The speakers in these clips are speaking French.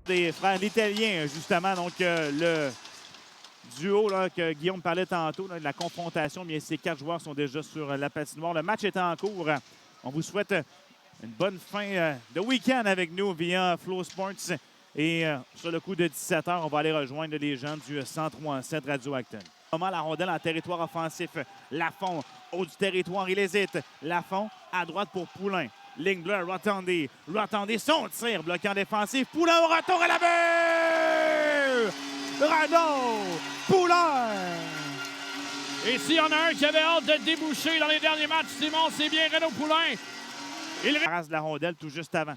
Des frères l'Italien, justement, donc le duo là, que Guillaume parlait tantôt, là, de la confrontation, bien ces 4 joueurs sont déjà sur la patinoire. Le match est en cours. On vous souhaite une bonne fin de week-end avec nous via Flow Sports. Et sur le coup de 17h, on va aller rejoindre les gens du 103.7 Radio-Acton. La rondelle en territoire offensif. Lafont, haut du territoire, il hésite. Lafont, à droite pour Poulain. Ligne bleue, Rotondi. Rotondi, son tir, bloquant défensif. Poulain au retour à la but! Renaud Poulain! Et s'il y en a un qui avait hâte de déboucher dans les derniers matchs, Simon, c'est bien Renaud Poulain. Il rase la rondelle tout juste avant.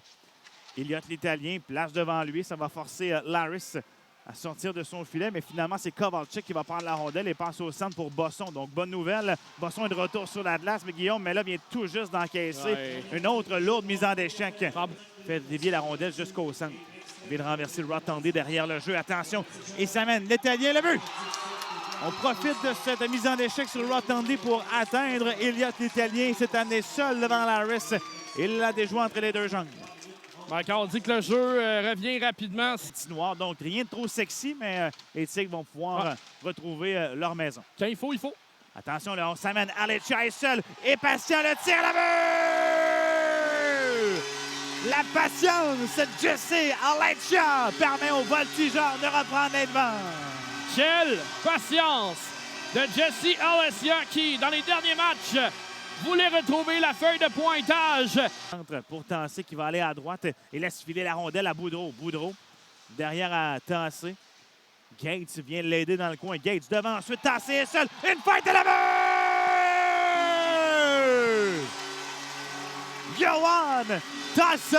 Elliott l'Italien place devant lui. Ça va forcer Laris à sortir de son filet, mais finalement, c'est Kovalchuk qui va prendre la rondelle et passe au centre pour Bosson. Donc, bonne nouvelle. Bosson est de retour sur la glace, mais Guillaume, mais là, vient tout juste d'encaisser une autre lourde mise en échec. Fait dévier la rondelle jusqu'au centre. Il vient de renverser le Rotondi derrière le jeu. Attention, et ça mène l'Italien, le but! On profite de cette mise en échec sur le Rotondi pour atteindre Elliott l'Italien. Cette année seul devant Laris. Il l'a déjoué entre les deux jambes. Ben, quand on dit que le jeu revient rapidement. Petit noir, donc rien de trop sexy, mais les Tigres vont pouvoir retrouver leur maison. Quand il faut, il faut. Attention, là, on s'amène. Aleccia est seul et patient, le tir à la but! La patience, Jesse Aleccia permet au voltigeur de reprendre les devants. Quelle patience de Jesse Aleccia qui, dans les derniers matchs, voulez retrouver la feuille de pointage. Pour Tassé qui va aller à droite et laisse filer la rondelle à Boudreau. Boudreau derrière à Tassé. Gates vient l'aider dans le coin. Gates devant, ensuite Tassé est seul. Une fight de la but! Yohan Tassé!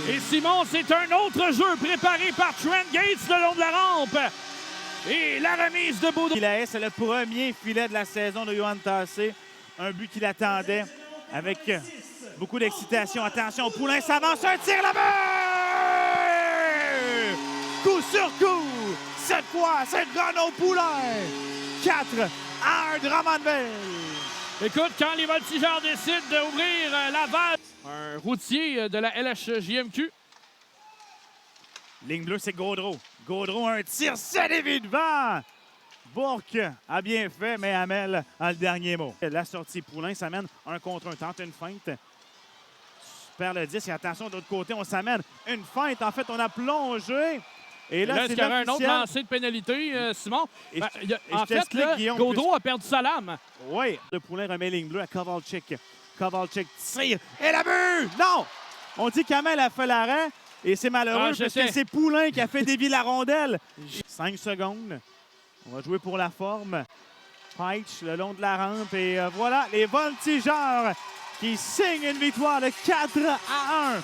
Et Simon, c'est un autre jeu préparé par Trent Gates le long de la rampe. Et la remise de Boudreau. C'est le premier filet de la saison de Yohan Tassé. Un but qu'il attendait avec beaucoup d'excitation. Attention, Poulain s'avance, un tir là-bas! Coup sur coup! Cette fois, c'est Renaud Poulain! 4-1 Drummondville! Écoute, quand les voltigeurs décident d'ouvrir la valve, un routier de la LHJMQ. Ligne bleue, c'est Gaudreau. Gaudreau, un tir, c'est dévié devant! Bourque a bien fait, mais Hamel a le dernier mot. La sortie Poulain s'amène un contre un, tente une feinte. Perd le 10 et attention, de l'autre côté, on s'amène une feinte. En fait, on a plongé. Et là, est-ce qu'il y avait un autre lancé de pénalité, Simon? En fait, Gaudreau a perdu sa lame. Oui. Le Poulain remet ligne bleue à Kovalchuk. Kovalchuk tire. Et la but! Non! On dit qu'Hamel a fait l'arrêt. Et c'est malheureux parce que c'est Poulain qui a fait dévier la rondelle. 5 secondes. On va jouer pour la forme. Peitsch le long de la rampe. Et voilà, les voltigeurs qui signent une victoire de 4-1.